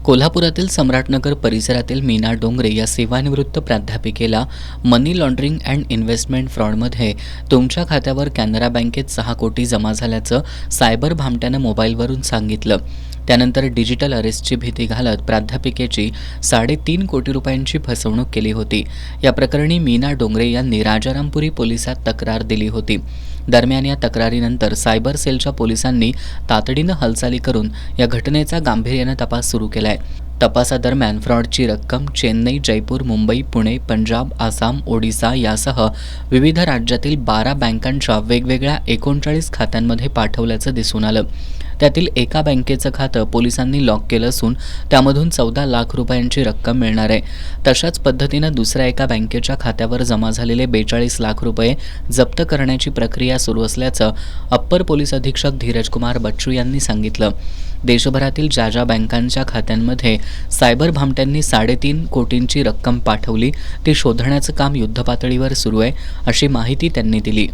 कोल्हापुरातील सम्राटनगर परिसरातील मीना डोंगरे या सेवानिवृत्त प्राध्यापिकेला मनी लॉन्ड्रिंग अँड इन्व्हेस्टमेंट फ्रॉडमध्ये तुमच्या खात्यावर कॅनरा बँकेत 6 कोटी जमा झाल्याचं सायबर भामट्यानं मोबाईलवरून सांगितलं। त्यानंतर डिजिटल अरेस्टची भीती घालत प्राध्यापिकेची 3.5 कोटी रुपयांची फसवणूक केली होती। या प्रकरणी मीना डोंगरे यांनी राजारामपुरी पोलिसात तक्रार दिली होती। दरम्यान या तक्रारीनंतर सायबर सेलच्या पोलिसांनी तातडीनं हालचाली करून या घटनेचा गांभीर्यानं तपास सुरू केलाय। तपासादरम्यान फ्रॉडची रक्कम चेन्नई, जयपूर, मुंबई, पुणे, पंजाब, आसाम, ओडिसा यासह विविध राज्यातील 12 बँकांच्या वेगवेगळ्या 39 खात्यांमध्ये पाठवल्याचं दिसून आलं। त्यातील एका बँकेचं खातं पोलिसांनी लॉक केलं असून त्यामधून 14 लाख रुपयांची रक्कम मिळणार आहे। तशाच पद्धतीनं दुसऱ्या एका बँकेच्या खात्यावर जमा झालेले 42 लाख रुपये जप्त करण्याची प्रक्रिया सुरू असल्याचं अप्पर पोलीस अधीक्षक धीरजकुमार बच्चू यांनी सांगितलं। देशभरातील ज्या बँकांच्या खात्यांमध्ये सायबर भामट्यांनी 3.5 कोटींची रक्कम पाठवली ती शोधण्याचं काम युद्धपातळीवर सुरू आहे, अशी माहिती त्यांनी दिली।